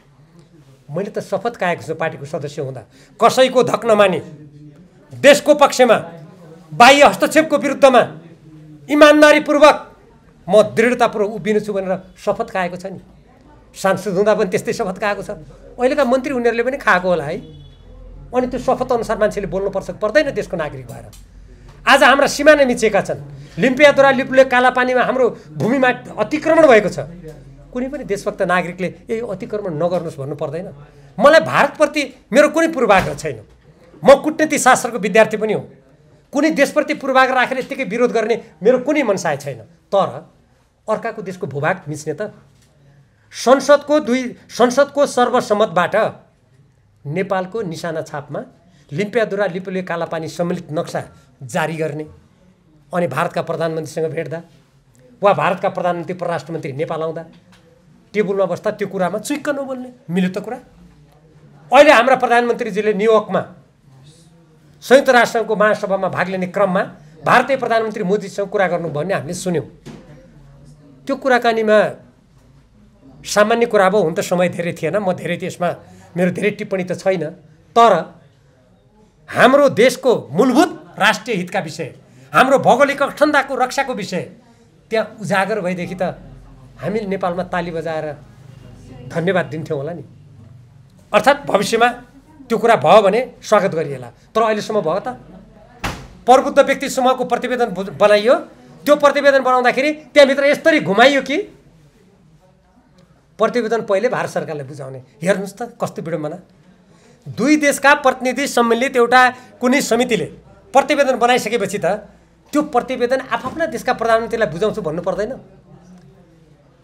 मैले त शपथ खाएको छु पार्टीको सदस्य हुँदा, कसैको धक नमानी, देशको पक्षमा, बाह्य हस्तक्षेपको विरुद्धमा इमान्दारीपूर्वक म दृढतापूर्वक उभिनु छु भनेर शपथ खाएको छ नि। सांसद हुँदा पनि त्यस्तै शपथ खाएको छ, अहिलेका मन्त्री उनीहरूले पनि खाएको होला है। अनि त्यो शपथ अनुसार मान्छेले बोल्नुपर्छ पर्दैन देशको नागरिक भएर। आज हाम्रा सिमाना मिचेका छन्, लिम्पियादुरा लिपुले कालापानीमा हाम्रो भूमिमा अतिक्रमण भएको छ। कुनै पनि देशभक्त नागरिकले यो अतिक्रमण नगर्नुहोस् भन्नु पर्दैन। मलाई भारतप्रति मेरो कुनै पूर्वाग्रह छैन, म कूटनीति शास्त्रको विद्यार्थी पनि हो, कुनै देशप्रति पूर्वाग्रह राखेर यत्तिकै विरोध गर्ने मेरो कुनै मनसाय छैन। तर अर्काको देशको भूभाग मिच्ने त संसदको सर्वसम्मतबाट नेपालको निशाना छापमा लिम्पियादुरा लिपुले कालापानी सम्मिलित नक्सा जारी गर्ने अनि भारतका प्रधानमन्त्रीसँग भेट्दा वा भारतका प्रधानमन्त्री परराष्ट्र मन्त्री नेपाल आउँदा टेबलमा बस्दा त्यो कुरामा चुइक्क नबोल्ने मिल्यो त कुरा। अहिले हाम्रा प्रधानमन्त्रीजीले न्युयोर्कमा संयुक्त राष्ट्रसङ्घको महासभामा भाग लिने क्रममा भारतीय प्रधानमन्त्री मोदीसँग कुरा गर्नु भन्ने हामीले सुन्यौँ। त्यो कुराकानीमा सामान्य कुरा भयो, हुन त समय धेरै थिएन, म धेरै त्यसमा मेरो धेरै टिप्पणी त छैन, तर हाम्रो देशको मूलभूत राष्ट्रिय हितका विषय, हाम्रो भौगोलिक अखण्डताको रक्षाको विषय त्यहाँ उजागर भएदेखि त हामीले नेपालमा ताली बजाएर धन्यवाद दिन्थ्यौँ होला नि। अर्थात् भविष्यमा त्यो कुरा भयो भने स्वागत गरिएला, तर अहिलेसम्म भयो त? प्रबुद्ध व्यक्ति समूहको प्रतिवेदन बनाइयो, त्यो प्रतिवेदन बनाउँदाखेरि त्यहाँभित्र यसरी घुमाइयो कि प्रतिवेदन पहिले भारत सरकारलाई बुझाउने। हेर्नुहोस् त कस्तो विडम्बना। दुई देशका प्रतिनिधि सम्मिलित एउटा कुनै समितिले प्रतिवेदन बनाइसकेपछि त त्यो प्रतिवेदन आफ्ना देशका प्रधानमन्त्रीलाई बुझाउँछु भन्नु पर्दैन?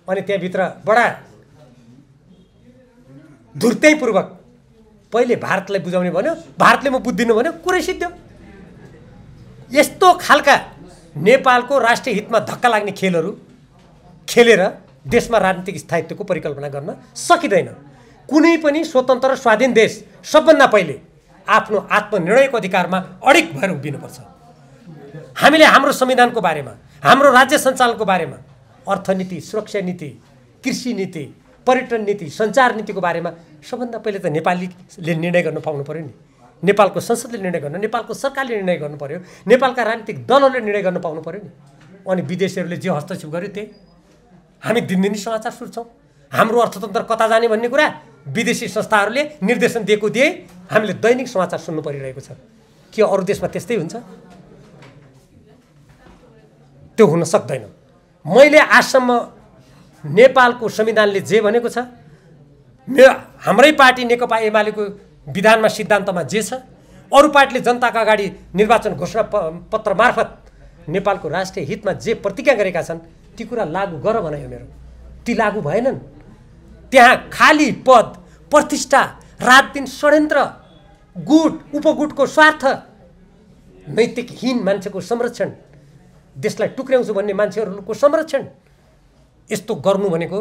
अनि त्यहाँभित्र बडा धुर्त्यैपूर्वक पहिले भारतलाई बुझाउने भन्यो, भारतले म बुझ्दिनँ भन्यो, कुरै सिद्ध्यो। यस्तो खालका नेपालको राष्ट्रिय हितमा धक्का लाग्ने खेलहरू खेलेर देशमा राजनीतिक स्थायित्वको परिकल्पना गर्न सकिँदैन। कुनै पनि स्वतन्त्र र स्वाधीन देश सबभन्दा पहिले आफ्नो आत्मनिर्णयको अधिकारमा अडिग भएर उभिनुपर्छ। हामीले हाम्रो संविधानको बारेमा, हाम्रो राज्य सञ्चालनको बारेमा, अर्थनीति, सुरक्षा नीति, कृषि नीति, पर्यटन नीति, सञ्चार नीतिको बारेमा सबभन्दा पहिले त नेपालीले निर्णय गर्न पाउनु पर्यो नि। नेपालको संसदले निर्णय गर्न, नेपालको सरकारले निर्णय गर्नु पर्यो, नेपालका राजनीतिक दलहरूले निर्णय गर्न पाउनु पर्यो नि। अनि विदेशीहरूले जे हस्तक्षेप गर्यो त्यही हामी दिनदिनै समाचार सुन्छौँ। हाम्रो अर्थतन्त्र कता जाने भन्ने कुरा विदेशी संस्थाहरूले निर्देशन दिएको दिए हामीले दैनिक समाचार सुन्नु परिरहेको छ। के अरू देशमा त्यस्तै हुन्छ? त्यो हुन सक्दैन। मैले आजसम्म नेपालको संविधानले जे भनेको छ, हाम्रै पार्टी नेकपा एमालेको विधानमा सिद्धान्तमा जे छ, अरू पार्टीले जनताका अगाडि निर्वाचन घोषणा पत्र मार्फत नेपालको राष्ट्रिय हितमा जे प्रतिज्ञा गरेका छन् ती कुरा लागू गर भन्यो मेरो। ती लागू भएनन्। त्यहाँ खाली पद, प्रतिष्ठा, रात दिन षड्यन्त्र, गुट उपगुटको स्वार्थ, नैतिकहीन मान्छेको संरक्षण, देशलाई टुक्र्याउँछु भन्ने मान्छेहरूको संरक्षण, यस्तो गर्नु भनेको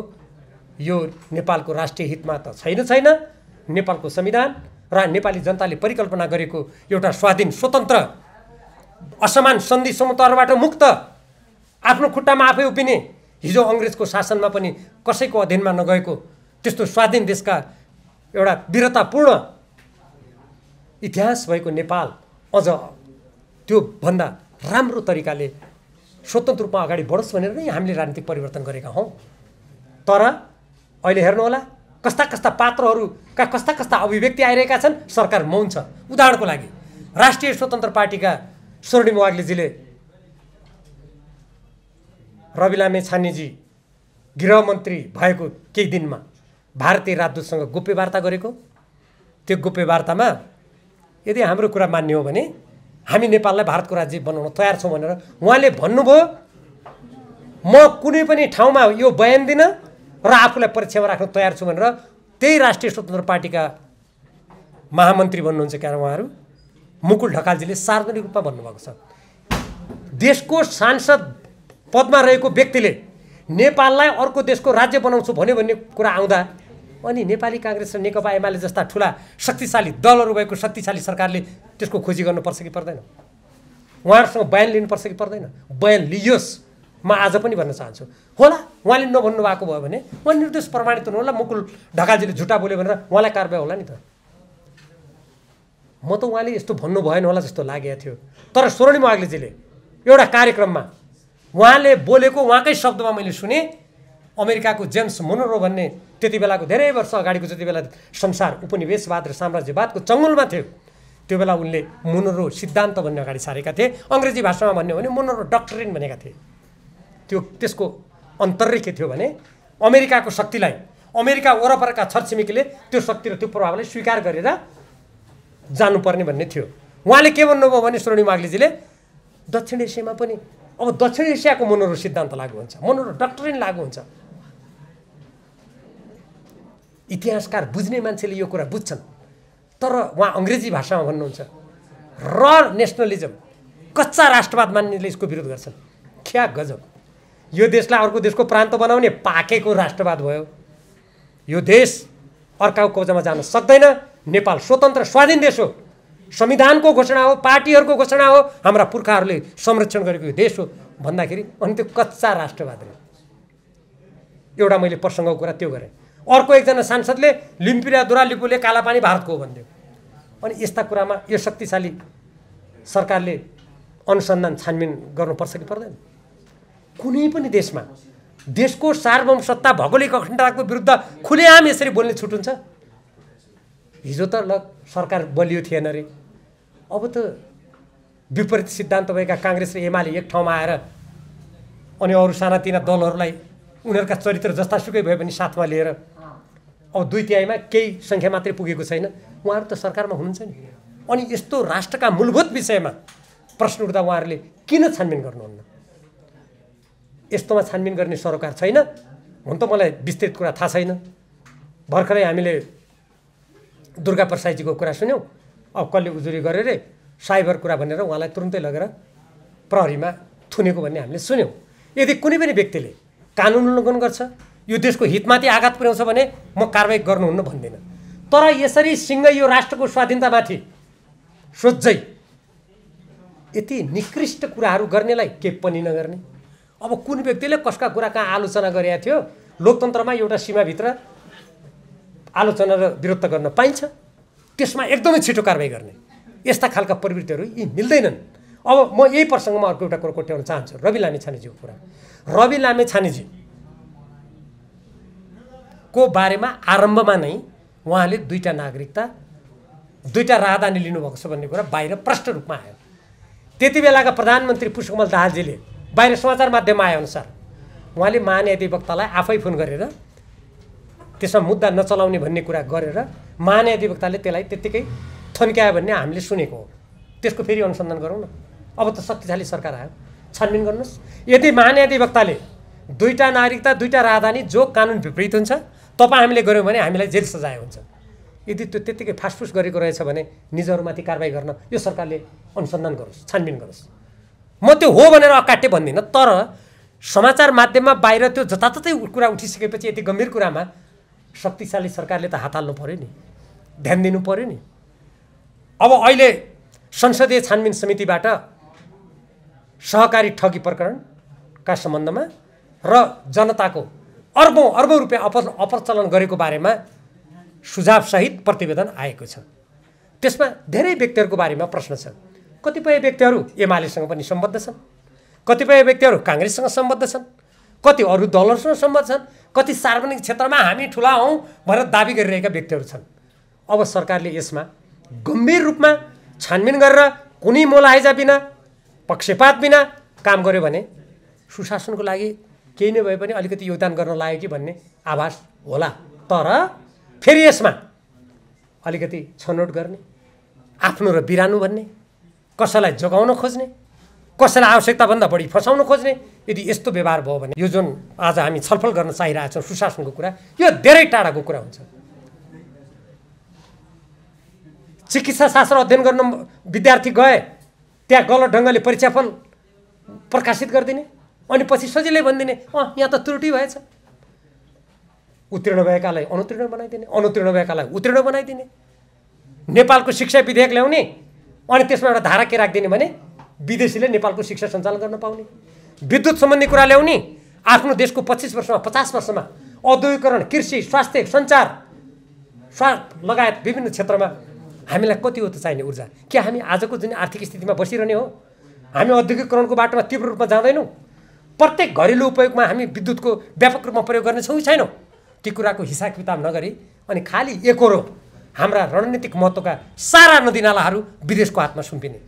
यो नेपालको राष्ट्रिय हितमा त छैन। नेपालको संविधान र नेपाली जनताले परिकल्पना गरेको एउटा स्वाधीन, स्वतन्त्र, असमान सन्धि समताहरूबाट मुक्त, आफ्नो खुट्टामा आफै उभिने, हिजो अङ्ग्रेजको शासनमा पनि कसैको अधीनमा नगएको त्यस्तो स्वाधीन देशका एउटा वीरतापूर्ण इतिहास भएको नेपाल अझ त्यो भन्दा राम्रो तरिकाले स्वतन्त्र रूपमा अगाडि बढोस् भनेर नै हामीले राजनीतिक परिवर्तन गरेका हौँ। तर अहिले हेर्नुहोला कस्ता कस्ता पात्रहरूका कस्ता कस्ता अभिव्यक्ति आइरहेका छन्, सरकार मौन छ। उदाहरणको लागि राष्ट्रिय स्वतन्त्र पार्टीका स्वर्णिम वाग्लेजीले रवि लामे छानेजी गृहमन्त्री भएको केही दिनमा भारतीय राजदूतसँग गोप्य वार्ता गरेको। त्यो गोप्य वार्तामा यदि हाम्रो कुरा मान्ने हो भने हामी नेपाललाई भारतको राज्य बनाउन तयार छौँ भनेर उहाँले भन्नुभयो। म कुनै पनि ठाउँमा यो बयान दिन र आफूलाई परीक्षामा राख्न तयार छु भनेर त्यही राष्ट्रिय स्वतन्त्र पार्टीका महामन्त्री भन्नुहुन्छ क्या उहाँहरू, मुकुल ढकालजीले सार्वजनिक रूपमा भन्नुभएको छ। देशको सांसद पदमा रहेको व्यक्तिले नेपाललाई अर्को देशको राज्य बनाउँछु भन्यो भन्ने कुरा आउँदा अनि नेपाली काङ्ग्रेस र नेकपा एमाले जस्ता ठुला शक्तिशाली दलहरू भएको शक्तिशाली सरकारले त्यसको खोजी गर्नुपर्छ कि पर्दैन? उहाँहरूसँग बयान लिनुपर्छ कि पर्दैन? बयान लियोस्। म आज पनि भन्न चाहन्छु, होला उहाँले नभन्नु भएको भयो भने उहाँ निर्दोष प्रमाणित हुनु होला। मुकुल ढकालजीले झुटा बोल्यो भनेर उहाँलाई कारबाही होला नि त। म त उहाँले यस्तो भन्नु भएन होला जस्तो लागेको थियो। तर स्वर्णिम वाग्लेजीले एउटा कार्यक्रममा उहाँले बोलेको उहाँकै शब्दमा मैले सुने। अमेरिकाको जेम्स मोनरो भन्ने त्यति बेलाको धेरै वर्ष अगाडिको जति बेला संसार उपनिवेशवाद र साम्राज्यवादको चङ्गुलमा थियो त्यो बेला उनले मोनरो सिद्धान्त भन्ने अगाडि सारेका थिए। अङ्ग्रेजी भाषामा भन्यो भने मोनरो डक्ट्रिन भनेका थिए। त्यो त्यसको अन्तर्य के थियो भने अमेरिकाको शक्तिलाई अमेरिका वरपरका छरछिमेकीले त्यो शक्ति र त्यो प्रभावलाई स्वीकार गरेर जानुपर्ने भन्ने थियो। उहाँले के भन्नुभयो भने स्वर्णिम वाग्लेजीले दक्षिण एसियामा पनि अब दक्षिण एसियाको मोनरो सिद्धान्त लागू हुन्छ, मोनरो डक्ट्रिन लागू हुन्छ। इतिहासकार बुझ्ने मान्छेले यो कुरा बुझ्छन्। तर उहाँ अङ्ग्रेजी भाषामा भन्नुहुन्छ र नेसनलिजम, कच्चा राष्ट्रवाद मान्नेले यसको विरोध गर्छन्। क्या गजब! यो देशलाई अर्को देशको प्रान्त बनाउने पाकेको राष्ट्रवाद भयो। यो देश अर्काको कब्जामा जान सक्दैन। नेपाल स्वतन्त्र स्वाधीन देश हो, संविधानको घोषणा हो, पार्टीहरूको घोषणा हो, हाम्रा पुर्खाहरूले संरक्षण गरेको यो देश हो भन्दाखेरि अनि त्यो कच्चा राष्ट्रवाद हो। एउटा मैले प्रसङ्गको कुरा त्यो गरेँ। अर्को एकजना सांसदले लिम्पिरा दुरालिपुले कालापानी भारतको हो भनिदियो। अनि यस्ता कुरामा यो शक्तिशाली सरकारले अनुसन्धान छानबिन गर्नुपर्छ कि पर्दैन? कुनै पनि देशमा देशको सार्वभौम सत्ता भौगोलिक अखण्डताको विरुद्ध खुलेआम यसरी बोल्ने छुट हुन्छ? हिजो त ल सरकार बलियो थिएन रे, अब त विपरीत सिद्धान्त भएका काङ्ग्रेस र एमाले एक ठाउँमा आएर अनि अरू सानातिना दलहरूलाई उनीहरूका चरित्र जस्तासुकै भए पनि साथमा लिएर अब 2/3 केही सङ्ख्या मात्रै पुगेको छैन, उहाँहरू त सरकारमा हुनुहुन्छ नि। अनि यस्तो राष्ट्रका मूलभूत विषयमा प्रश्न उठ्दा उहाँहरूले किन छानबिन गर्नुहुन्न? यस्तोमा छानबिन गर्ने सरोकार छैन। हुन त मलाई विस्तृत कुरा थाहा छैन। भर्खरै हामीले दुर्गा प्रसादजीको कुरा सुन्यौँ। अब कसले उजुरी गरेर साइबर कुरा भनेर उहाँलाई तुरुन्तै लगेर प्रहरीमा थुनेको भन्ने हामीले सुन्यौँ। यदि कुनै पनि व्यक्तिले कानुन उल्लङ्घन गर्छ, यो देशको हितमाथि आघात पुर्याउँछ भने म कारबाही गर्नुहुन्न भन्दिनँ। तर यसरी सिङ्गै यो राष्ट्रको स्वाधीनतामाथि सोझै यति निकृष्ट कुराहरू गर्नेलाई के पनि नगर्ने। अब कुन व्यक्तिले कसका कुरा कहाँ आलोचना गरेका थियो, लोकतन्त्रमा एउटा सीमाभित्र आलोचना र विरोध गर्न पाइन्छ, त्यसमा एकदमै छिटो कारबाही गर्ने। यस्ता खालका प्रवृत्तिहरू यी मिल्दैनन्। अब म यही प्रसङ्गमा अर्को एउटा कुरा कोट्याउन चाहन्छु। रवि लामिछानेजीको कुरा। रवि लामिछानेजी को बारेमा आरम्भमा नै उहाँले 2टा नागरिकता, 2टा राजधानी लिनुभएको छ भन्ने कुरा बाहिर प्रष्ट रूपमा आयो। त्यति बेलाका प्रधानमन्त्री पुष्पकमल दाहालजीले बाहिर समाचार माध्यममा आएअनुसार उहाँले महान्यायाधिवक्तालाई आफै फोन गरेर त्यसमा मुद्दा नचलाउने भन्ने कुरा गरेर महान्यायाधिवक्ताले त्यसलाई त्यत्तिकै थन्क्यायो भन्ने हामीले सुनेको हो। त्यसको फेरि अनुसन्धान गरौँ न। अब त शक्तिशाली सरकार आयो, छानबिन गर्नुहोस्। यदि महान्यायाधिवक्ताले 2टा नागरिकता, 2टा राजधानी जो कानुन विपरीत हुन्छ तपाईँ हामीले गऱ्यौँ भने हामीलाई जेल सजाय हुन्छ। यदि त्यो त्यत्तिकै फासफुस गरेको रहेछ भने निजहरूमाथि कारबाही गर्न यो सरकारले अनुसन्धान गरोस्, छानबिन गरोस्। म त्यो हो भनेर अकाट्य भन्दिनँ, तर समाचार माध्यममा बाहिर त्यो जताततै कुरा उठिसकेपछि यति गम्भीर कुरामा शक्तिशाली सरकारले त हात हाल्नु पर्यो नि, ध्यान दिनु पर्यो नि। अब अहिले संसदीय छानबिन समितिबाट सहकारी ठगी प्रकरणका सम्बन्धमा र जनताको अर्बौं रुपियाँ अपचलन गरेको बारेमा सुझावसहित प्रतिवेदन आएको छ। त्यसमा धेरै व्यक्तिहरूको बारेमा प्रश्न छ। कतिपय व्यक्तिहरू एमालेसँग पनि सम्बद्ध छन्, कतिपय व्यक्तिहरू काङ्ग्रेससँग सम्बद्ध छन्, कति अरू दलहरूसँग सम्बद्ध छन्, कति सार्वजनिक क्षेत्रमा हामी ठुला हौँ भनेर दाबी गरिरहेका व्यक्तिहरू छन्। अब सरकारले यसमा गम्भीर रूपमा छानबिन गरेर कुनै मोलाइजा बिना, पक्षपात बिना काम गर्यो भने सुशासनको लागि केही नै भए पनि अलिकति योगदान गर्न लाग्यो कि भन्ने आभास होला। तर फेरि यसमा अलिकति छनौट गर्ने, आफ्नो र बिरानो भन्ने, कसैलाई जोगाउन खोज्ने, कसैलाई आवश्यकताभन्दा बढी फसाउन खोज्ने, यदि यस्तो व्यवहार भयो भने यो जुन आज हामी छलफल गर्न चाहिरहेछौँ सुशासनको कुरा, यो धेरै टाढाको कुरा हुन्छ। चिकित्सा शास्त्र अध्ययन गर्न विद्यार्थी गए, त्यहाँ गलत ढङ्गले परीक्षाफल प्रकाशित गरिदिने अनि पछि सजिलै भनिदिने यहाँ त त्रुटि भएछ। उत्तीर्ण भएकालाई अनुत्तीर्ण बनाइदिने, अनुत्तीर्ण भएकालाई उत्तीर्ण बनाइदिने। नेपालको शिक्षा विधेयक ल्याउने अनि त्यसमा एउटा धारा के राखिदिने भने विदेशीले नेपालको शिक्षा सञ्चालन गर्न पाउने। विद्युत सम्बन्धी कुरा ल्याउने, आफ्नो देशको 25 वर्षमा 50 वर्षमा औद्योगिकरण, कृषि, स्वास्थ्य, सञ्चार लगायत विभिन्न क्षेत्रमा हामीलाई कति हो त चाहिने ऊर्जा? के हामी आजको जुन आर्थिक स्थितिमा बसिरहने हो? हामी औद्योगिकरणको बाटोमा तीव्र रूपमा जाँदैनौँ? प्रत्येक घरेलु उपयोगमा हामी विद्युतको व्यापक रूपमा प्रयोग गर्नेछौँ कि छैनौँ? ती कुराको हिसाब किताब नगरी अनि खालि एकरो हाम्रा रणनीतिक महत्त्वका सारा नदीनालाहरू विदेशको हातमा सुम्पिने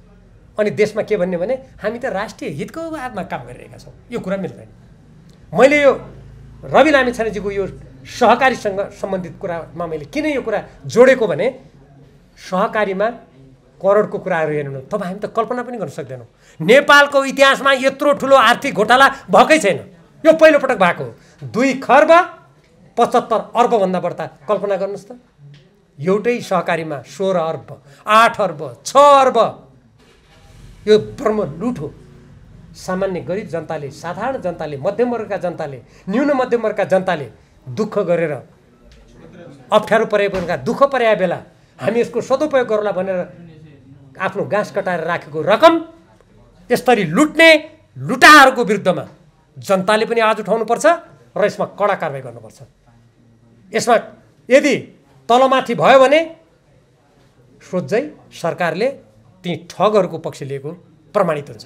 अनि देशमा के भन्ने भने हामी त राष्ट्रिय हितको बारेमा काम गरिरहेका छौँ। यो कुरा मिल्दैन। मैले यो रवि लामिछानेजीको यो सहकारीसँग सम्बन्धित कुरामा मैले किन यो कुरा जोडेको भने सहकारीमा करोडको कुराहरू हेर्नु तपाईँ हामी त कल्पना पनि गर्न सक्दैनौँ। नेपालको इतिहासमा यत्रो ठुलो आर्थिक घोटाला भएकै छैन। यो पहिलोपटक भएको हो। 2 खर्ब 75 अर्बभन्दा बढ्ता कल्पना गर्नुहोस् त। एउटै सहकारीमा 16 अर्ब, 8 अर्ब, 6 अर्ब यो ब्रह्म लुट हो। सामान्य गरिब जनताले, साधारण जनताले, मध्यम वर्गका जनताले, न्यून मध्यम वर्गका जनताले दुःख गरेर अप्ठ्यारो परेका दुःख परेका बेला हामी यसको सदुपयोग गरौँला भनेर आफ्नो गाँस कटाएर राखेको रकम यसरी लुट्ने लुटाहरूको विरुद्धमा जनताले पनि आवाज उठाउनुपर्छ र यसमा कडा कारबाही गर्नुपर्छ। यसमा यदि तलमाथि भयो भने सोझै सरकारले ती ठगहरूको पक्ष लिएको प्रमाणित हुन्छ।